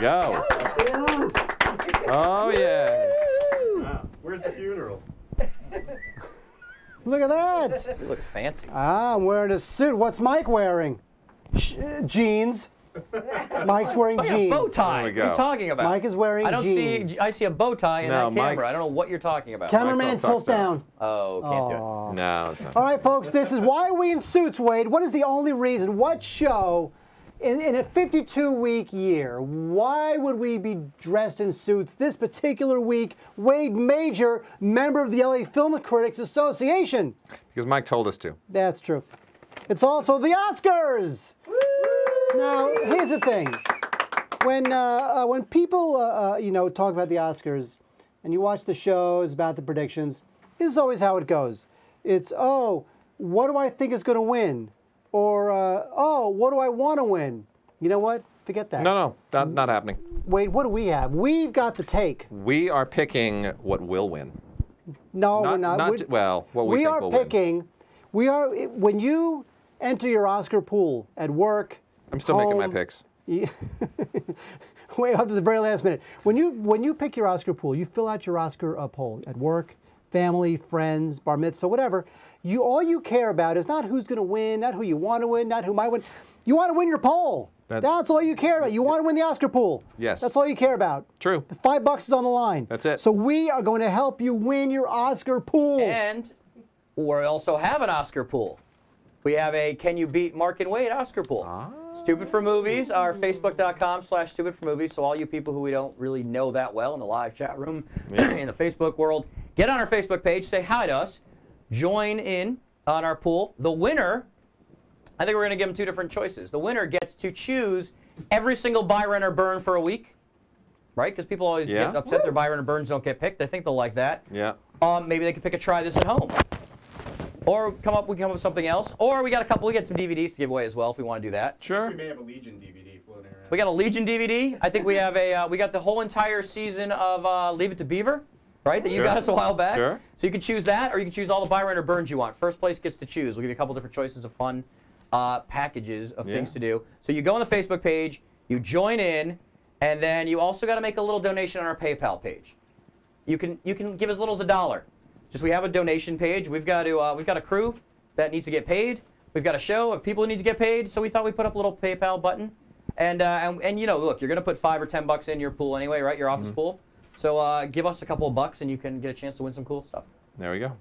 go. Oh, yeah. Wow. Where's the funeral? Look at that. You look fancy. Ah, I'm wearing a suit. What's Mike wearing? Jeans. Mike's wearing jeans. Bow tie. There we What go. are you talking about? Mike is wearing jeans. I see a bow tie in that camera. Mike's- I don't know what you're talking about. Cameraman, tilt down. Oh, can't do it. No, it's not. All right, folks, this is Why Are We in Suits, Wade? What is the only reason? What show in a 52-week year, why would we be dressed in suits this particular week? Wade Major, member of the LA Film Critics Association. Because Mike told us to. That's true. It's also the Oscars. Now, here's the thing. When people, you know, talk about the Oscars, and you watch the shows about the predictions, this is always how it goes. It's, oh, what do I think is going to win? Or, oh, what do I want to win? You know what? Forget that. No, not happening. Wait, what do we have? We've got the take. We are picking what will win. No, we're not. Well, what we We think are will picking. We are, when you enter your Oscar pool at work. I'm still making my home, picks. Wait up to the very last minute. When you pick your Oscar pool, you fill out your Oscar poll at work, family, friends, bar mitzvah, whatever. All you care about is not who's going to win, not who you want to win, not who might win. You want to win your poll. That's all you care about. You want to win the Oscar pool. Yes. That's all you care about. True. $5 is on the line. That's it. So we are going to help you win your Oscar pool. And we also have an Oscar pool. We have a Can You Beat Mark and Wade Oscar pool. Stupid for Movies, our Facebook.com/Stupid for Movies. So all you people who we don't really know that well in the live chat room, in the Facebook world, get on our Facebook page, say hi to us, join in on our pool. The winner, I think we're going to give them two different choices. The winner gets to choose every single buy, rent, or burn for a week, right? Because people always get upset their buy, rent, or burns don't get picked. I think they'll like that. Yeah. Maybe they could pick a try this at home. Or we come up with something else. Or we get some DVDs to give away as well if we want to do that. Sure. We may have a Legion DVD floating around. We got a Legion DVD. I think we have we got the whole entire season of Leave It to Beaver, right? That you got us a while back. Sure. So you can choose that, or you can choose all the buy, rent, or burns you want. First place gets to choose. We'll give you a couple different choices of fun packages of things to do. So you go on the Facebook page, you join in, and then you also got to make a little donation on our PayPal page. You can give as little as $1. Just we have a donation page. We've got a crew that needs to get paid. We've got a show of people who need to get paid. So we thought we'd put up a little PayPal button. And you know, look, you're gonna put $5 or $10 in your pool anyway, right? Your office pool. So give us a couple of bucks and you can get a chance to win some cool stuff. There we go.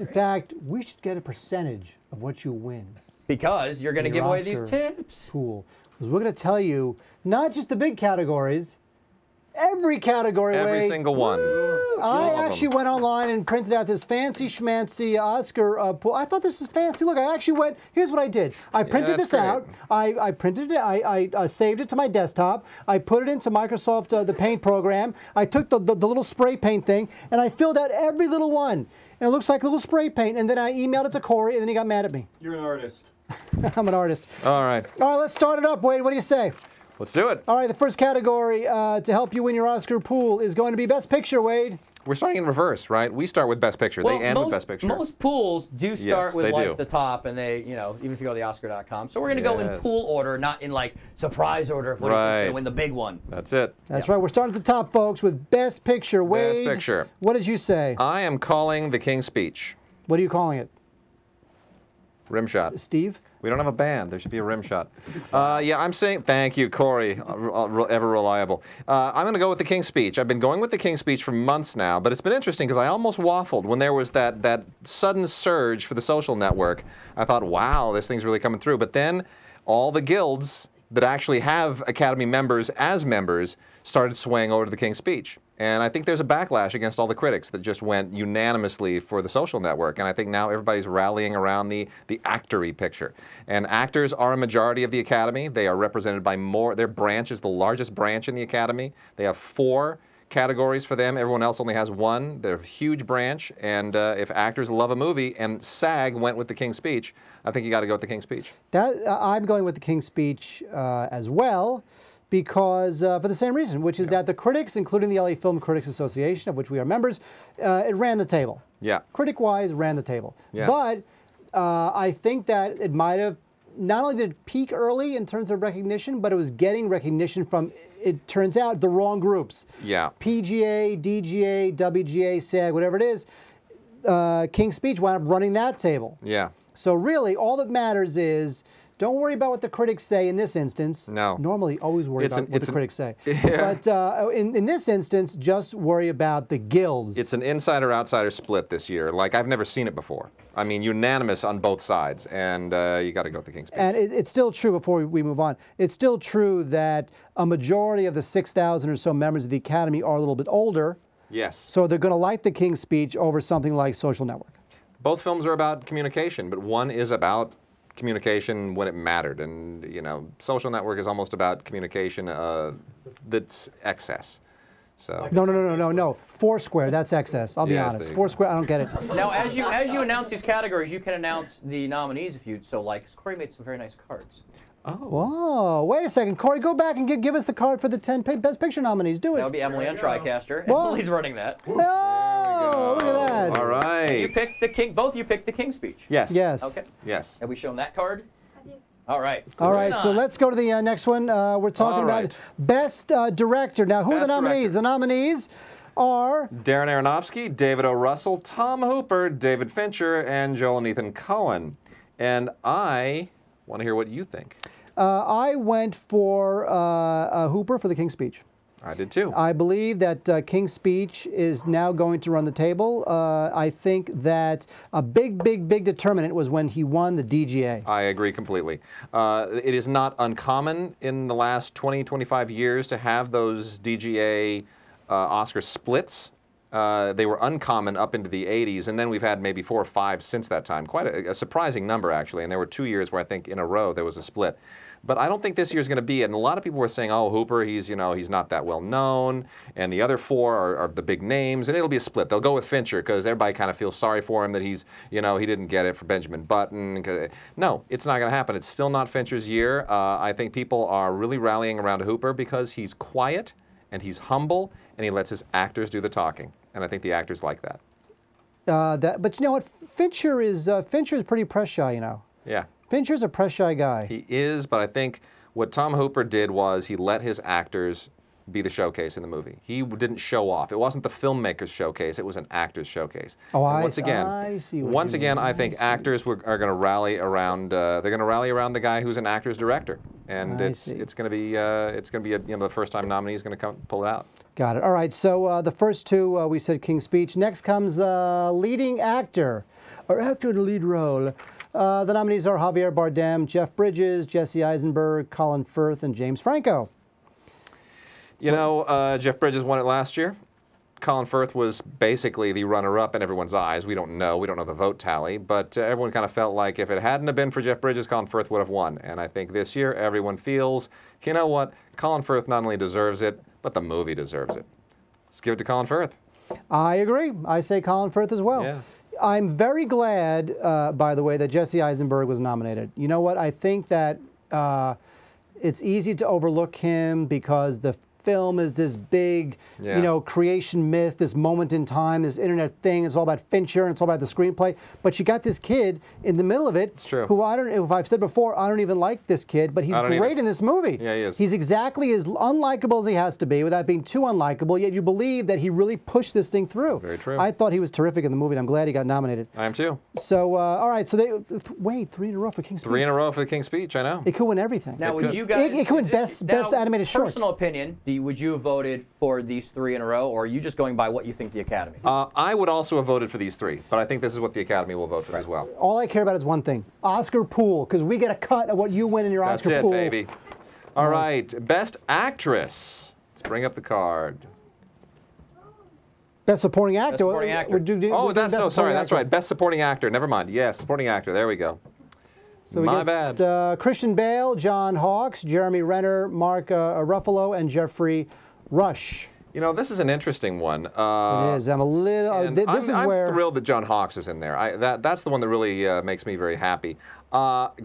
In fact, we should get a percentage of what you win. Because you're gonna give away these tips. Pool. Because we're gonna tell you not just the big categories, every category. Every single one. I actually went online and printed out this fancy schmancy Oscar pool. I thought this was fancy. Look, I actually went, here's what I did. I printed this out. I printed it, I saved it to my desktop. I put it into Microsoft, the Paint program. I took the little spray paint thing, and I filled out every little one. And it looks like a little spray paint. And then I emailed it to Corey, and then he got mad at me. You're an artist. I'm an artist. All right. All right, let's start it up, Wade. What do you say? Let's do it. All right, the first category to help you win your Oscar pool is going to be Best Picture, Wade. We're starting in reverse, right? We start with Best Picture. Well, they end with Best Picture. Most pools do start with like do. the top, and they, you know, even if you go to the Oscar.com. So we're going to go in pool order, not in like surprise order if we're going to win the big one. That's it. That's right. We're starting at the top, folks, with Best Picture. Wade, Best Picture. What did you say? I am calling The King's Speech. What are you calling it? Rimshot. Steve? We don't have a band. There should be a rim shot. Yeah, I'm saying, thank you, Corey, ever reliable. I'm going to go with The King's Speech. I've been going with The King's Speech for months now, but it's been interesting because I almost waffled when there was that sudden surge for The Social Network. I thought, wow, this thing's really coming through. But then all the guilds that actually have Academy members as members started swaying over to The King's Speech. And I think there's a backlash against all the critics that just went unanimously for The Social Network. And I think now everybody's rallying around the actory picture. And actors are a majority of the Academy. They are represented by their branch is the largest branch in the Academy. They have 4 categories for them. Everyone else only has 1. They're a huge branch. And if actors love a movie, and SAG went with The King's Speech, I think you got to go with The King's Speech. I'm going with The King's Speech as well. Because, for the same reason, which is that the critics, including the LA Film Critics Association, of which we are members, it ran the table. Yeah. Critic-wise, ran the table. Yeah. But I think that it might have not only did it peak early in terms of recognition, but it was getting recognition from, it turns out, the wrong groups. Yeah. PGA, DGA, WGA, SAG, whatever it is. King's Speech wound up running that table. Yeah. So really, all that matters is, don't worry about what the critics say in this instance. No. Normally, always worry about what the critics say. Yeah. But in this instance, just worry about the guilds. It's an insider-outsider split this year. Like, I've never seen it before. I mean, unanimous on both sides, and you got to go with the King's Speech. And it's still true, before we move on, it's still true that a majority of the 6,000 or so members of the Academy are a little bit older. Yes. So they're going to like the King's Speech over something like Social Network. Both films are about communication, but one is about communication when it mattered, and Social Network is almost about communication that's excess. So No. Foursquare, that's excess. I'll be Yes, honest. there you Foursquare, I don't get it. Now, as you announce these categories, you can announce the nominees if you'd so like. 'Cause Corey made some very nice cards. Whoa, wait a second. Corey, go back and give us the card for the 10 Best Picture nominees. Do it. That would be Emily on TriCaster. Whoa. Emily's running that. Oh, look at that. all right. You picked the King. Both you picked the King's Speech. Yes. Yes. Okay. Yes. Have we shown that card? All right. All right, so Moving on. let's go to the next one. We're talking All right. about Best Director. Now, who are the Best nominees? Director. The nominees are... Darren Aronofsky, David O. Russell, Tom Hooper, David Fincher, and Joel and Ethan Coen. And I want to hear what you think. I went for Hooper for the King's Speech. I did too. I believe that King's Speech is now going to run the table. I think that a big determinant was when he won the DGA. I agree completely. It is not uncommon in the last 20, 25 years to have those DGA Oscar splits. They were uncommon up into the 80s, and then we've had maybe 4 or 5 since that time. Quite a surprising number, actually, and there were 2 years where I think in a row there was a split. But I don't think this year's going to be it. And a lot of people were saying, oh, Hooper, he's not that well known, and the other 4 are the big names, and it'll be a split. They'll go with Fincher because everybody kind of feels sorry for him that he didn't get it for Benjamin Button. No, it's not going to happen. It's still not Fincher's year. I think people are really rallying around Hooper because he's quiet and he's humble and he lets his actors do the talking. And I think the actors like that. But you know what? Fincher is pretty press shy, Yeah. Fincher's a press shy guy. He is, but I think what Tom Hooper did was he let his actors be the showcase in the movie. He didn't show off. It wasn't the filmmaker's showcase. It was an actor's showcase. Oh, and I once again, see what you mean. I think actors are going to rally around. They're going to rally around the guy who's an actor's director, and it's going to be the first time nominee is going to pull it out. Got it. All right. So the first 2 we said King's Speech. Next comes leading actor, or actor in the lead role. The nominees are Javier Bardem, Jeff Bridges, Jesse Eisenberg, Colin Firth, and James Franco. Jeff Bridges won it last year. Colin Firth was basically the runner-up in everyone's eyes. We don't know the vote tally, but everyone kind of felt like if it hadn't have been for Jeff Bridges, Colin Firth would have won. And I think this year everyone feels, you know what, Colin Firth not only deserves it, but the movie deserves it. Let's give it to Colin Firth. I agree. I say Colin Firth as well. Yeah. I'm very glad, by the way, that Jesse Eisenberg was nominated. You know what? I think that it's easy to overlook him because the film is this big, creation myth, this moment in time, this internet thing. It's all about Fincher and it's all about the screenplay. But you got this kid in the middle of it. It's true. Who if I've said before, I don't even like this kid, but he's great in this movie. Yeah, he is. He's exactly as unlikable as he has to be without being too unlikable, yet you believe that he really pushed this thing through. Very true. I thought he was terrific in the movie, and I'm glad he got nominated. I am too. So, all right, so wait, 3 in a row for King's Speech. 3 in a row for the King's Speech, I know. It could win everything. Now, would you guys? It could win best animated short. Personal opinion. Would you have voted for these 3 in a row, or are you just going by what you think the Academy? I would also have voted for these 3, but I think this is what the Academy will vote for as well. All I care about is one thing: Oscar pool, because we get a cut of what you win in your That's Oscar it, pool. baby. All right, Best Actress. Let's bring up the card. Best supporting actor. Best supporting actor. That's right. Best Supporting Actor. Never mind. Yes, Supporting Actor. There we go. So we My got, bad. Christian Bale, John Hawkes, Jeremy Renner, Mark Ruffalo, and Jeffrey Rush. This is an interesting one. It is. I'm a little. I'm thrilled that John Hawkes is in there. That's the one that really makes me very happy.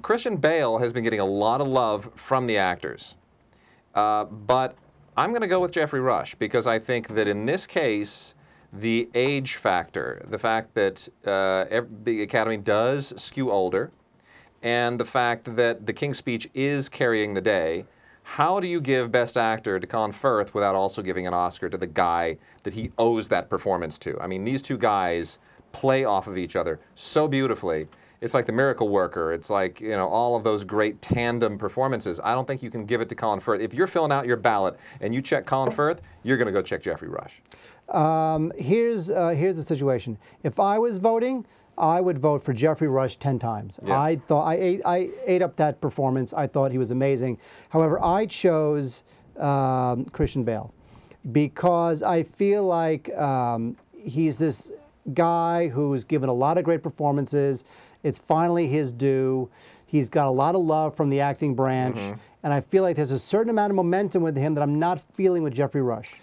Christian Bale has been getting a lot of love from the actors, but I'm going to go with Jeffrey Rush because I think that in this case, the age factor, the fact that the Academy does skew older, and the fact that The King's Speech is carrying the day, how do you give Best Actor to Colin Firth without also giving an Oscar to the guy that he owes that performance to? I mean, these two guys play off of each other so beautifully. It's like The Miracle Worker. It's like, you know, all of those great tandem performances. I don't think you can give it to Colin Firth. If you're filling out your ballot and you check Colin Firth, you're going to go check Jeffrey Rush. Here's the situation. If I was voting, I would vote for Jeffrey Rush 10 times. Yeah. I ate up that performance. I thought he was amazing. However, I chose Christian Bale because I feel like he's this guy who's given a lot of great performances. It's finally his due. He's got a lot of love from the acting branch, and I feel like there's a certain amount of momentum with him that I'm not feeling with Jeffrey Rush.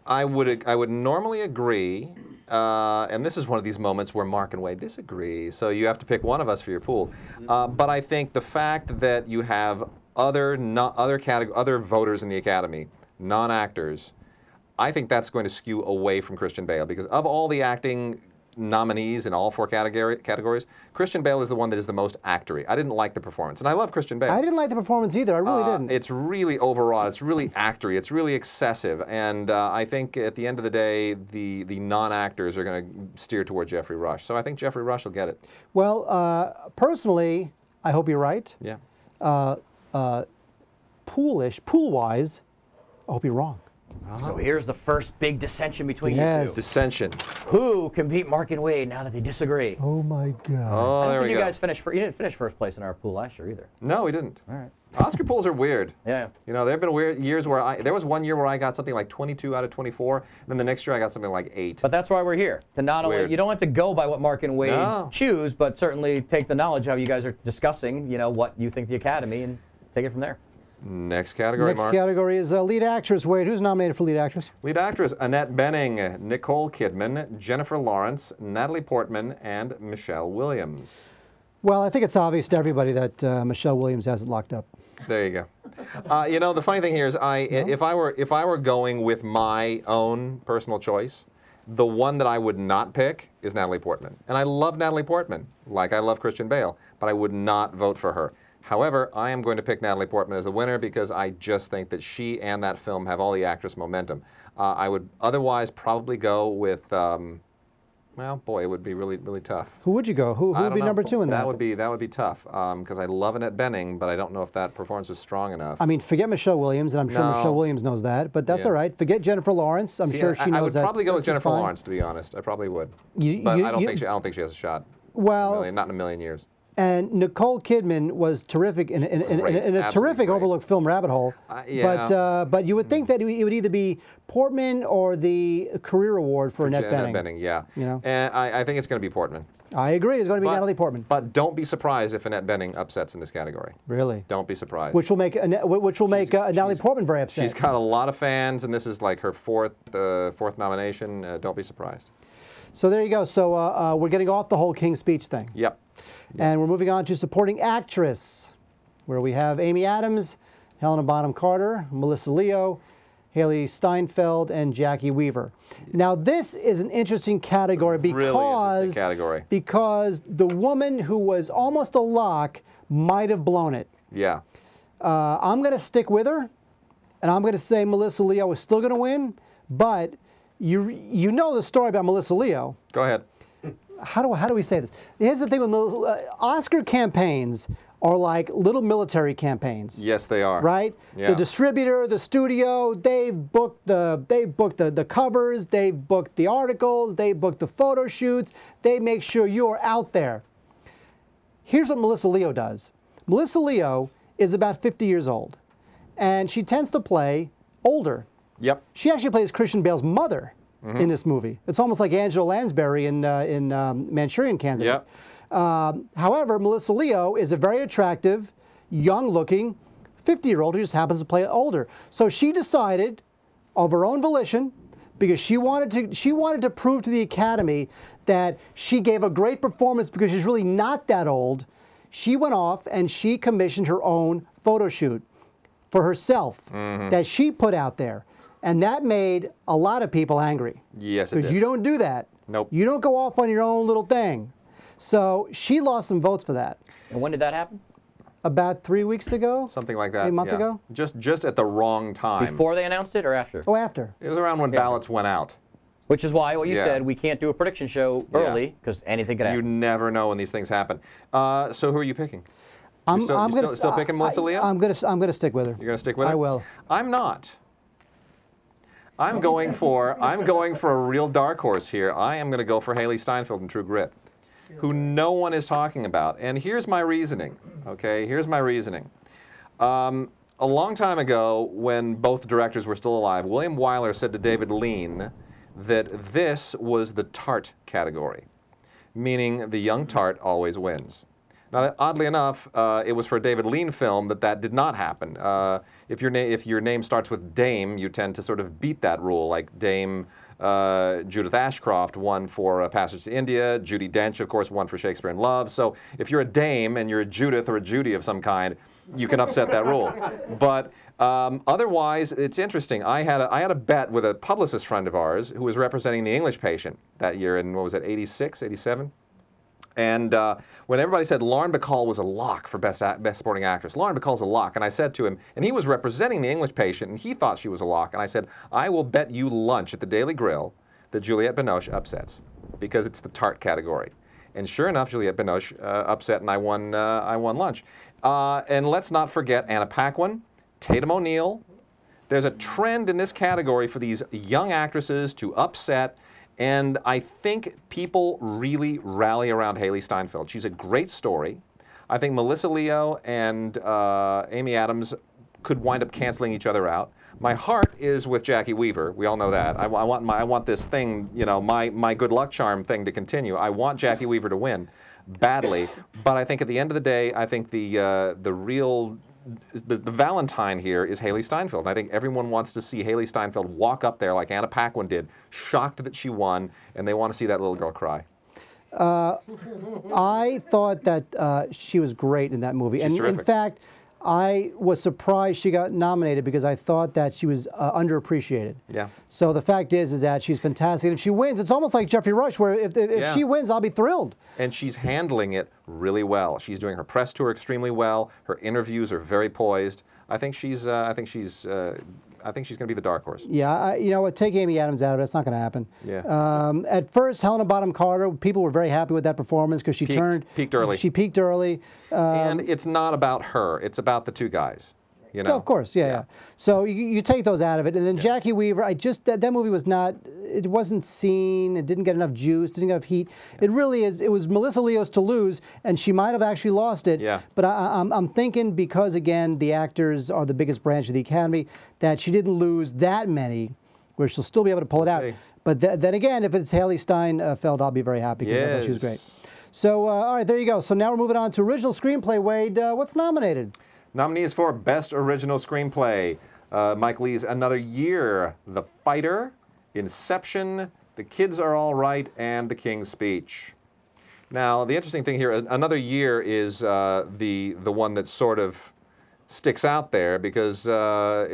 I would normally agree, and this is one of these moments where Mark and Wade disagree, so you have to pick one of us for your pool. But I think the fact that you have other voters in the Academy, non-actors, I think that's going to skew away from Christian Bale, because of all the acting nominees in all 4 categories, Christian Bale is the one that is the most actory. I didn't like the performance, and I love Christian Bale. I didn't like the performance either. I really didn't. It's really overwrought. It's really actory. It's really excessive, and I think at the end of the day, the non-actors are going to steer toward Jeffrey Rush. So I think Jeffrey Rush will get it. Well, personally, I hope you're right. Yeah. Pool-wise, I hope you're wrong. So here's the first big dissension between you Yes. two. Dissension. Who can beat Mark and Wade now that they disagree? Oh my God. Oh, I don't there think we you go. guys finished. You didn't finish first place in our pool last year either. No, we didn't. All right. Oscar pools are weird. Yeah. You know, there have been weird years where there was one year where I got something like 22 out of 24, and then the next year I got something like 8. But that's why we're here. To not only weird. you don't have to go by what Mark and Wade No. choose, but certainly take the knowledge of how you guys are discussing, you know, what you think the Academy, and take it from there. Next category, Next Mark. category is lead actress. Wade, who's nominated for lead actress? Lead actress Annette Bening, Nicole Kidman, Jennifer Lawrence, Natalie Portman, and Michelle Williams. Well, I think it's obvious to everybody that Michelle Williams has it locked up. There you go. You know, the funny thing here is, if I were going with my own personal choice, the one that I would not pick is Natalie Portman. And I love Natalie Portman, like I love Christian Bale, but I would not vote for her. However, I am going to pick Natalie Portman as the winner because I just think that she and that film have all the actress momentum. I would otherwise probably go with, well, boy, it would be really, really tough. Who would you go? Who would be number 2 in that? That would be tough because I love Annette Bening, but I don't know if that performance was strong enough. I mean, forget Michelle Williams, and I'm sure No. Michelle Williams knows that, but that's Yeah. all right. Forget Jennifer Lawrence. I'm sure she knows I would that. probably go with That's just Jennifer fine. Lawrence, to be honest. I probably would. But You- I don't think she has a shot. Well, Not in a million years. and Nicole Kidman was terrific in a Absolutely terrific great. overlooked film, Rabbit Hole. Yeah. But you would think that it would either be Portman or the Career Award for Annette Bening. Annette Bening, yeah. You know? And I think it's going to be Portman. I agree. It's going to be Natalie Portman. But don't be surprised if Annette Bening upsets in this category. Really? Don't be surprised. Which will make Natalie Portman very upset. She's got a lot of fans, and this is like her fourth nomination. Don't be surprised. So there you go. So we're getting off the whole King's Speech thing. Yep. And we're moving on to supporting actress, where we have Amy Adams, Helena Bonham Carter, Melissa Leo, Haley Steinfeld, and Jackie Weaver. Now this is an interesting category because the woman who was almost a lock might have blown it. Yeah. I'm going to stick with her, and I'm going to say Melissa Leo is still going to win, but you know the story about Melissa Leo. Go ahead. How do we say this? Here's the thing with Oscar campaigns are like little military campaigns. Yes, they are. Right? Yeah. The distributor, the studio, they've booked the covers, they've booked the articles, they've booked the photo shoots, they make sure you're out there. Here's what Melissa Leo does. Melissa Leo is about 50 years old, and she tends to play older. Yep. She actually plays Christian Bale's mother in this movie. It's almost like Angela Lansbury in Manchurian Candidate. Yep. However, Melissa Leo is a very attractive, young-looking 50-year-old who just happens to play older. So she decided, of her own volition, because she wanted to prove to the Academy that she gave a great performance because she's really not that old, she went off and she commissioned her own photo shoot for herself that she put out there. And that made a lot of people angry. Yes, it Because did. you don't do that. Nope. You don't go off on your own little thing. So she lost some votes for that. And when did that happen? About 3 weeks ago? Something like that. A month ago? Just at the wrong time. Before they announced it or after? Oh, after. It was around when ballots went out. Which is why what you said, we can't do a prediction show early because anything could happen. You never know when these things happen. So who are you picking? I'm still picking Melissa Leo? I'm gonna stick with her. You're gonna stick with her? I will. I'm not. I'm going for a real dark horse here. I am going to go for Haley Steinfeld in True Grit, who no one is talking about. And here's my reasoning. Okay, here's my reasoning. A long time ago, when both directors were still alive, William Wyler said to David Lean that this was the tart category, meaning the young tart always wins. Now, oddly enough, it was for a David Lean film that did not happen. If your name starts with Dame, you tend to sort of beat that rule, like Dame Judith Ashcroft won for Passage to India. Judi Dench, of course, won for Shakespeare in Love. So if you're a Dame and you're a Judith or a Judy of some kind, you can upset that rule. But otherwise, it's interesting. I had a bet with a publicist friend of ours who was representing The English Patient that year in, what was it, 86, 87? And when everybody said Lauren Bacall was a lock for Best Supporting Actress, Lauren Bacall's a lock, and I said to him, and he was representing The English Patient, and he thought she was a lock, and I said, I will bet you lunch at the Daily Grill that Juliette Binoche upsets, because it's the tart category. And sure enough, Juliette Binoche upset, and I won lunch. And let's not forget Anna Paquin, Tatum O'Neal. There's a trend in this category for these young actresses to upset. And I think people really rally around Haley Steinfeld. She's a great story. I think Melissa Leo and Amy Adams could wind up canceling each other out. My heart is with Jackie Weaver. We all know that. I want this thing, you know, my good luck charm thing to continue. I want Jackie Weaver to win badly. But I think at the end of the day, I think the Valentine here is Haley Steinfeld. And I think everyone wants to see Haley Steinfeld walk up there like Anna Paquin did, shocked that she won, and they want to see that little girl cry. I thought that she was great in that movie. She's terrific. In fact, I was surprised she got nominated because I thought that she was underappreciated. Yeah. So the fact is that she's fantastic. And if she wins, it's almost like Jeffrey Rush, where if she wins, I'll be thrilled. And she's handling it really well. She's doing her press tour extremely well. Her interviews are very poised. I think she's going to be the dark horse. Yeah, you know what? Take Amy Adams out of it. It's not going to happen. Yeah. At first, Helena Bonham Carter, people were very happy with that performance because she peaked early. She peaked early. And it's not about her. It's about the two guys. You know? No, of course, yeah. So you take those out of it, and then Jackie Weaver. that movie was not. It wasn't seen. It didn't get enough juice. Didn't get enough heat. It really is. It was Melissa Leo's to lose, and she might have actually lost it. Yeah. But I'm thinking because again the actors are the biggest branch of the Academy that she didn't lose that many, where she'll still be able to pull it out. See. But then again, if it's Haley Steinfeld, I'll be very happy because I thought she was great. So all right, there you go. So now we're moving on to original screenplay. Wade, what's nominated? Nominees for Best Original Screenplay. Mike Leigh's Another Year, The Fighter, Inception, The Kids Are All Right, and The King's Speech. Now, the interesting thing here, Another Year is the one that sort of sticks out there because...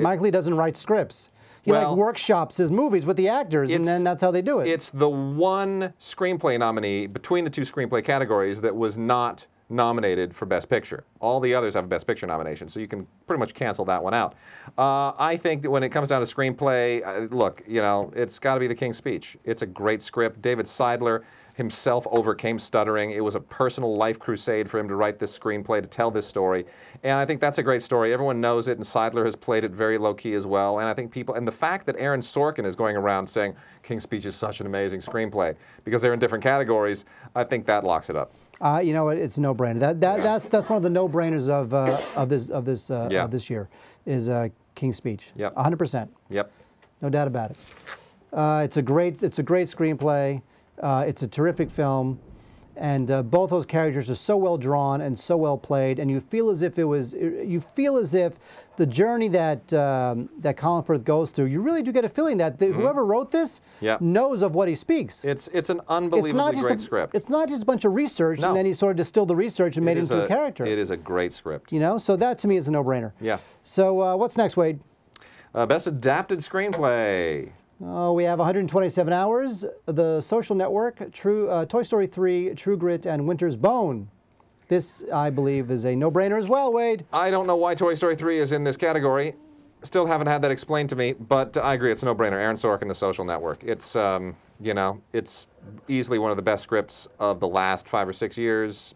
Mike Leigh doesn't write scripts. He like workshops his movies with the actors, and then that's how they do it. It's the one screenplay nominee between the two screenplay categories that was not nominated for Best Picture. All the others have a Best Picture nomination, so you can pretty much cancel that one out. I think that when it comes down to screenplay, look, you know, it's got to be The King's Speech. It's a great script. David Seidler himself overcame stuttering. It was a personal life crusade for him to write this screenplay, to tell this story. And I think that's a great story. Everyone knows it, and Seidler has played it very low-key as well. And I think people, and the fact that Aaron Sorkin is going around saying King's Speech is such an amazing screenplay because they're in different categories, I think that locks it up. You know what? It's a no-brainer. That's one of the no-brainers of this year is King's Speech. Yep. 100%. Yep. No doubt about it. It's a great screenplay. It's a terrific film, and both those characters are so well drawn and so well played, and you feel as if the journey that that Colin Firth goes through, you really do get a feeling that whoever wrote this knows of what he speaks. It's an unbelievably great script. It's not just a bunch of research, and then he sort of distilled the research and made it into a character. It is a great script. You know, so that to me is a no-brainer. Yeah. So what's next, Wade? Best Adapted Screenplay. We have 127 Hours, The Social Network, Toy Story 3, True Grit, and Winter's Bone. This, I believe, is a no-brainer as well, Wade. I don't know why Toy Story 3 is in this category. Still haven't had that explained to me, but I agree, it's a no-brainer. Aaron Sorkin, The Social Network. It's, you know, it's easily one of the best scripts of the last 5 or 6 years,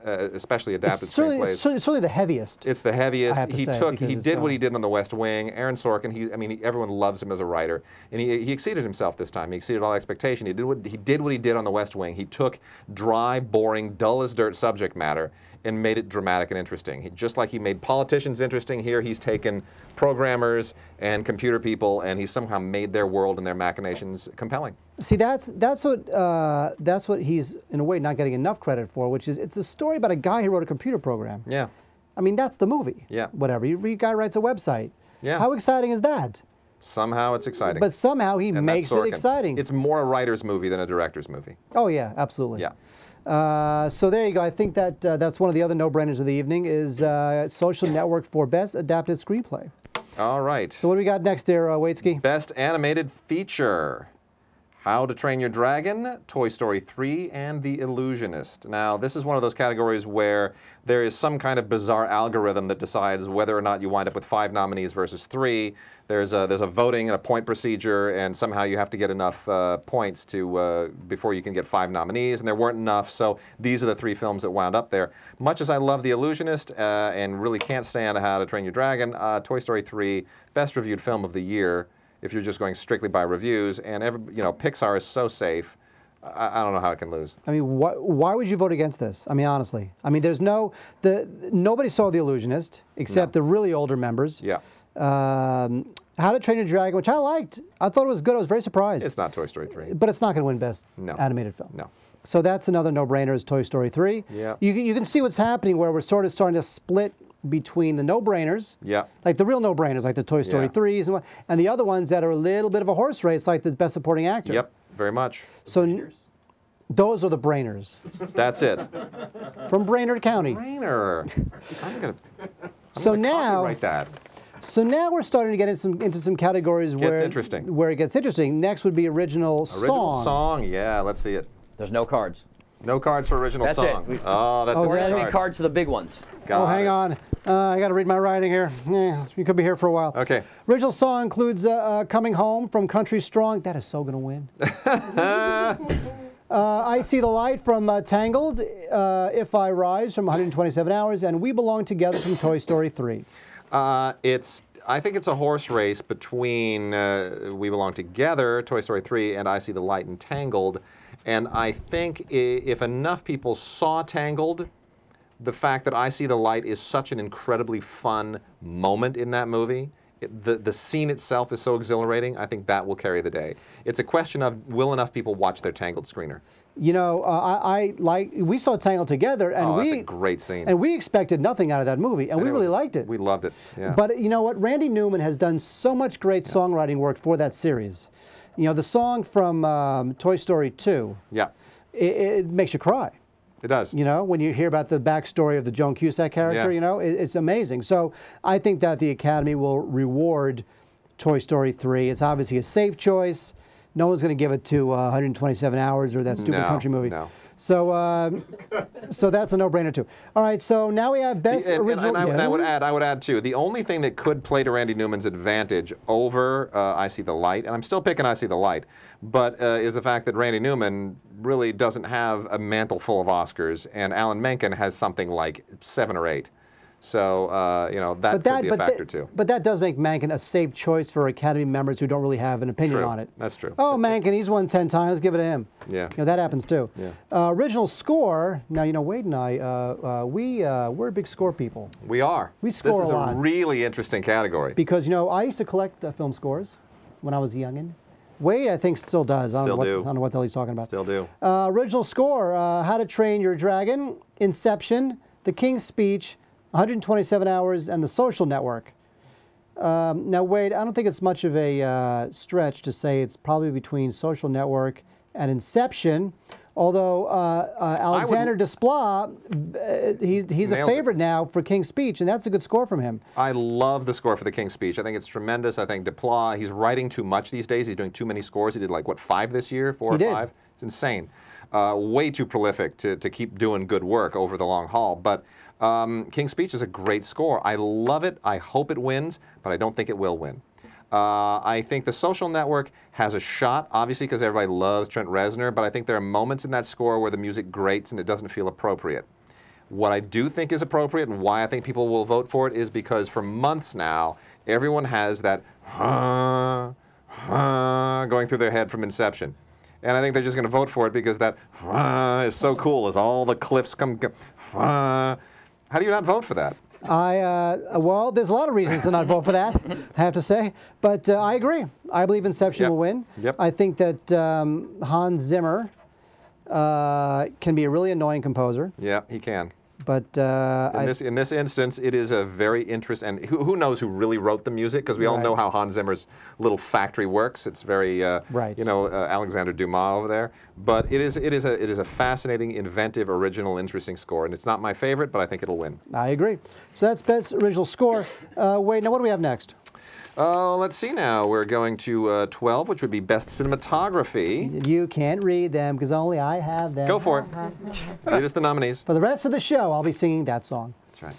especially adapted screenplays. It's certainly the heaviest. It's the heaviest. I have to say, He did what he did on The West Wing. Aaron Sorkin, everyone loves him as a writer, and he exceeded himself this time. He exceeded all expectation. He did what he did on The West Wing. He took dry, boring, dull as dirt subject matter and made it dramatic and interesting. Just like he made politicians interesting here, he's taken programmers and computer people, and he's somehow made their world and their machinations compelling. See, that's what he's in a way not getting enough credit for, which is it's a story about a guy who wrote a computer program. Yeah. I mean, that's the movie. Yeah. Whatever. A guy writes a website. Yeah. How exciting is that? Somehow it's exciting. But somehow he And makes that's it Sorkin. exciting. It's more a writer's movie than a director's movie. Oh yeah, absolutely. Yeah. So there you go. I think that that's one of the other no-brainers of the evening is Social Network for Best Adapted Screenplay. All right. So what do we got next there, Waitsky? Best Animated Feature. How to Train Your Dragon, Toy Story 3, and The Illusionist. Now, this is one of those categories where there is some kind of bizarre algorithm that decides whether or not you wind up with 5 nominees versus 3. There's a voting and a point procedure, and somehow you have to get enough points to before you can get 5 nominees, and there weren't enough, so these are the 3 films that wound up there. Much as I love The Illusionist and really can't stand How to Train Your Dragon, Toy Story 3, best reviewed film of the year, if you're just going strictly by reviews, and Pixar is so safe. I don't know how it can lose. I mean, why would you vote against this? I mean, honestly. I mean, nobody saw The Illusionist except the really older members. Yeah. How to Train Your Dragon, which I liked. I thought it was good. I was very surprised. It's not Toy Story 3. But it's not going to win Best No. Animated Film. No. So that's another no-brainer is Toy Story 3. Yeah. You can see what's happening where we're sort of starting to split between the no-brainers, Yeah. like the real no-brainers, like the Toy Story Yeah. 3s, and the other ones that are a little bit of a horse race, like the Best Supporting Actor. Yep, very much. So those are the brainers That's it. from Brainerd County. Brainer. So now, Write that. so now we're starting to get into some categories where interesting. Where it gets interesting. Next would be original song. Original song, yeah, let's see it. There's no cards. No cards for original That's song. it. Oh, that's Oh, a We're that going to card. need cards for the big ones. Got hang it. on. I got to read my writing here. You could be here for a while. Okay. Original song includes Coming Home from Country Strong. That is so going to win. I See the Light from Tangled, If I Rise from 127 Hours, and We Belong Together from Toy Story 3. I think it's a horse race between We Belong Together, Toy Story 3, and I See the Light and Tangled. And I think if enough people saw Tangled, the fact that I See the Light is such an incredibly fun moment in that movie, the scene itself is so exhilarating, I think that will carry the day. It's a question of will enough people watch their Tangled screener? You know, we saw Tangled together, and that's a great scene. And we expected nothing out of that movie, and we really liked it. We loved it, yeah. But you know what? Randy Newman has done so much great songwriting work for that series. You know, the song from Toy Story 2, Yeah, it makes you cry. it does. You know, when you hear about the backstory of the Joan Cusack character, Yeah. you know, it's amazing. So I think that the Academy will reward Toy Story 3. It's obviously a safe choice. No one's going to give it to 127 Hours or that stupid country movie. No. So, so that's a no-brainer too. All right, so now we have best original. And I would add too. The only thing that could play to Randy Newman's advantage over I See the Light, and I'm still picking I See the Light, but is the fact that Randy Newman really doesn't have a mantle full of Oscars, and Alan Menken has something like 7 or 8. So that could be a factor too. But that does make Menken a safe choice for Academy members who don't really have an opinion True. on it. That's true. Oh, Menken, he's won 10 times. Give it to him. Yeah. You know, that happens too. Yeah. Original score. Now, you know, Wade and I, we're big score people. We are. We score a lot. This is a really interesting category. Because, you know, I used to collect film scores when I was a youngin'. Wade, I think, still does. I don't know what the hell he's talking about. Still do. Original score, How to Train Your Dragon, Inception, The King's Speech, 127 Hours, and The Social Network. Now, Wade, I don't think it's much of a stretch to say it's probably between Social Network and Inception. Although Alexander Desplat, he's a Nailed it. favorite now for King's Speech, and that's a good score from him. I love the score for the King's Speech. I think it's tremendous. I think Desplat, he's writing too much these days. He's doing too many scores. He did like, what, 5 this year? 4 or 5? It's insane. Way too prolific to keep doing good work over the long haul. But King's Speech is a great score. I love it. I hope it wins, but I don't think it will win. I think The Social Network has a shot, obviously, because everybody loves Trent Reznor, but I think there are moments in that score where the music grates and it doesn't feel appropriate. What I do think is appropriate and why I think people will vote for it is because for months now, everyone has that going through their head from Inception. And I think they're just going to vote for it because that is so cool as all the cliffs come. How do you not vote for that? Well, there's a lot of reasons to not vote for that, I have to say. But I agree. I believe Inception will win. Yep. I think that Hans Zimmer can be a really annoying composer. Yeah, he can. But in this instance, it is a very interesting. And who knows who really wrote the music? Because we all know how Hans Zimmer's little factory works. It's very, you know, Alexander Dumas over there. But it is a fascinating, inventive, original, interesting score. And it's not my favorite, but I think it'll win. I agree. So that's best original score. Wait, now what do we have next? Let's see now. We're going to 12, which would be Best Cinematography. You can't read them because only I have them. Go for it. Read us the nominees. For the rest of the show, I'll be singing that song. That's right.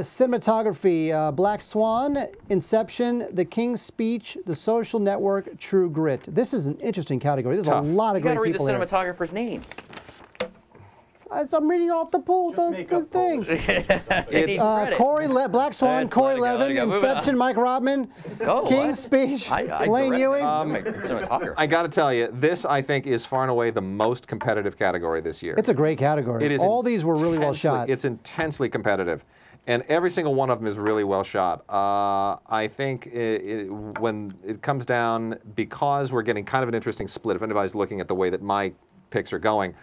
Cinematography, Black Swan, Inception, The King's Speech, The Social Network, True Grit. This is an interesting category. There's a lot of great people You there. got to read the cinematographer's name. I'm reading off the pool, the thing. Black Swan, Corey Levin, Inception, Mike Rodman, King's Speech, Lane Ewing. I got to tell you, this I think is far and away the most competitive category this year. It's a great category. It is. All these were really well shot. It's intensely competitive, and every single one of them is really well shot. I think when it comes down, because we're getting kind of an interesting split. If anybody's looking at the way that my picks are going,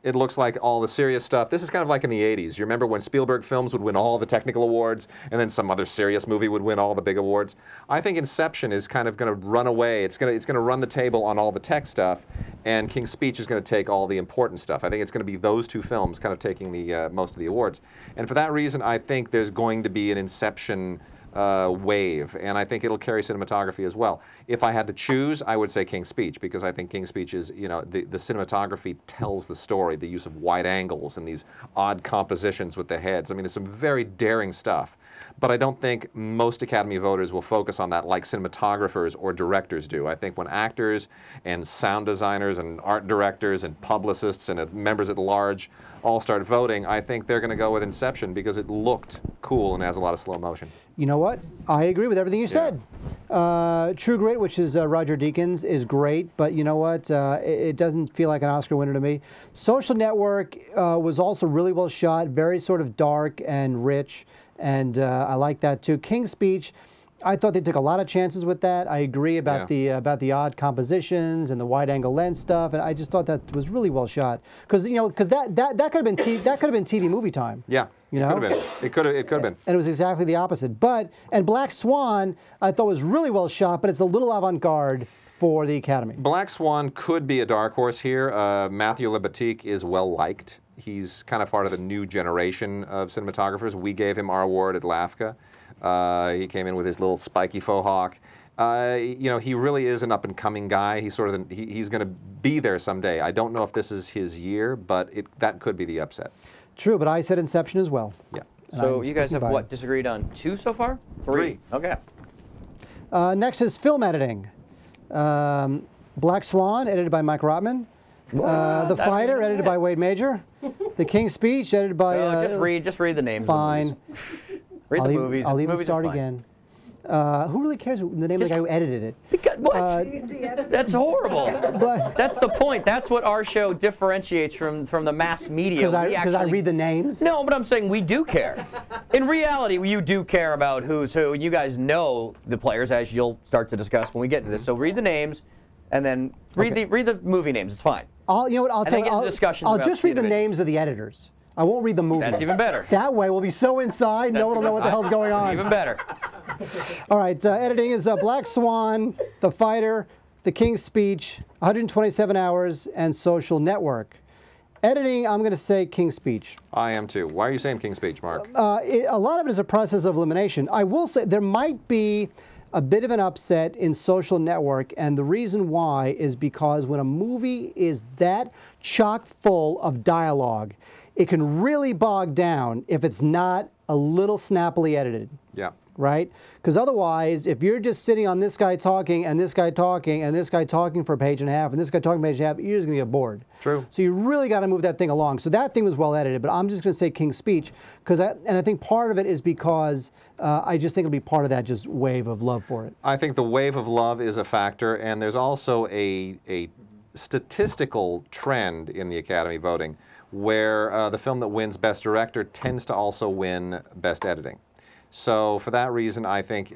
it looks like all the serious stuff. This is kind of like in the 80s. You remember when Spielberg films would win all the technical awards and then some other serious movie would win all the big awards? I think Inception is kind of going to run away. It's going to run the table on all the tech stuff, and King's Speech is going to take all the important stuff. I think it's going to be those two films kind of taking the most of the awards. And for that reason, I think there's going to be an Inception wave, and I think it'll carry cinematography as well. If I had to choose, I would say King's Speech, because I think King's Speech is, you know, the cinematography tells the story, the use of wide angles and these odd compositions with the heads. I mean, there's some very daring stuff. But I don't think most Academy voters will focus on that like cinematographers or directors do. I think when actors and sound designers and art directors and publicists and members at large all start voting, I think they're going to go with Inception because it looked cool and has a lot of slow motion. You know what? I agree with everything you said. True Grit, which is Roger Deakins, is great, but you know what? It doesn't feel like an Oscar winner to me. Social Network was also really well shot, very sort of dark and rich, and I like that too. King's Speech, I thought they took a lot of chances with that. I agree about the odd compositions and the wide-angle lens stuff, and I just thought that was really well shot. Because that could have been TV movie time. Yeah, you know? It could have been. And it was exactly the opposite. And Black Swan, I thought was really well shot, but it's a little avant-garde for the Academy. Black Swan could be a dark horse here. Matthew Libatique is well liked. He's kind of part of the new generation of cinematographers. We gave him our award at LAFCA. He came in with his little spiky faux hawk. You know, he really is an up-and-coming guy. He's sort of he's going to be there someday. I don't know if this is his year, but that could be the upset. True, but I said Inception as well. Yeah. So you guys have what, disagreed on 2 so far? 3. Okay. Next is film editing. Black Swan, edited by Mike Rotman. The Fighter, edited by Wade Major. The King's Speech, edited by... just read the names. Fine. Read the movies. I'll even start again. Who really cares the name of the guy who edited it? Because, what? That's horrible. That's the point. That's what our show differentiates from the mass media. Because I read the names? No, but I'm saying we do care. In reality, you do care about who's who, and you guys know the players, as you'll start to discuss when we get to this. So read the names, and then read the movie names. It's fine. You know what? I'll just read the names of the editors. I won't read the movies. That's even better. That way we'll be so inside, no one will know what the hell's going on. Even better. All right, editing is Black Swan, The Fighter, The King's Speech, 127 Hours, and Social Network. Editing, I'm going to say King's Speech. I am too. Why are you saying King's Speech, Mark? A lot of it is a process of elimination. I will say there might be a bit of an upset in Social Network, and the reason why is because when a movie is that chock full of dialogue, it can really bog down if it's not a little snappily edited. Yeah. Right? Because otherwise, if you're just sitting on this guy talking and this guy talking and this guy talking for a page and a half and this guy talking for a page and a half, you're just going to get bored. True. So you really got to move that thing along. So that thing was well edited, but I'm just going to say King's Speech, and I think part of it is because I just think it'll be part of that just wave of love for it. I think the wave of love is a factor, and there's also a statistical trend in the Academy voting where the film that wins Best Director tends to also win Best Editing. So for that reason, I think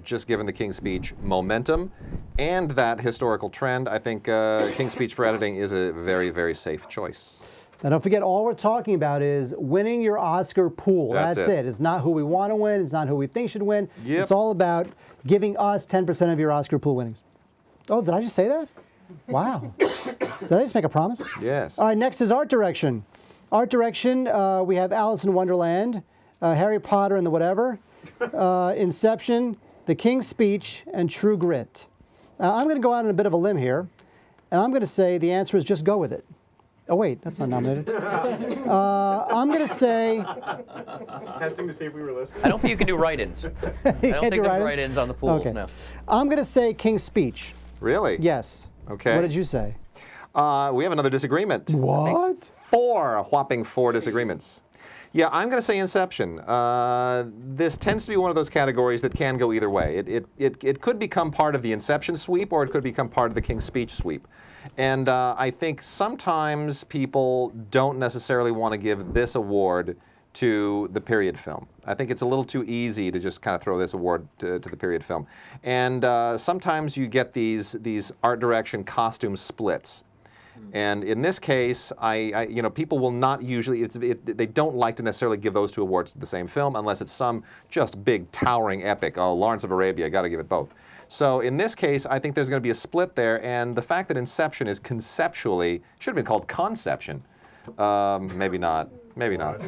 just given the King's Speech momentum and that historical trend, I think King's Speech for editing is a very, very safe choice. Now don't forget, all we're talking about is winning your Oscar pool. That's it. It's not who we want to win. It's not who we think should win. Yep. It's all about giving us 10% of your Oscar pool winnings. Oh, did I just say that? Wow. Did I just make a promise? Yes. All right, next is art direction. Art direction, we have Alice in Wonderland, Harry Potter and the whatever, Inception, The King's Speech, and True Grit. I'm going to go out on a bit of a limb here, and I'm going to say the answer is just go with it. Oh, wait, that's not nominated. I'm going to say... Testing to see if we were listening. I don't think you can do write-ins. I don't think there's write-ins on the pools, okay. no. I'm going to say King's Speech. Really? Yes. Okay. What did you say? We have another disagreement. What? A whopping four disagreements. Yeah, I'm going to say Inception. This tends to be one of those categories that can go either way. It could become part of the Inception sweep, or it could become part of the King's Speech sweep. And I think sometimes people don't necessarily want to give this award to the period film. I think it's a little too easy to just kind of throw this award to the period film. And sometimes you get these art direction costume splits. And in this case, people will not usually, they don't like to necessarily give those two awards to the same film unless it's some just big towering epic. Oh, Lawrence of Arabia, got to give it both. So in this case, I think there's going to be a split there, and the fact that Inception is conceptually, should have been called Conception. Maybe not. Maybe not.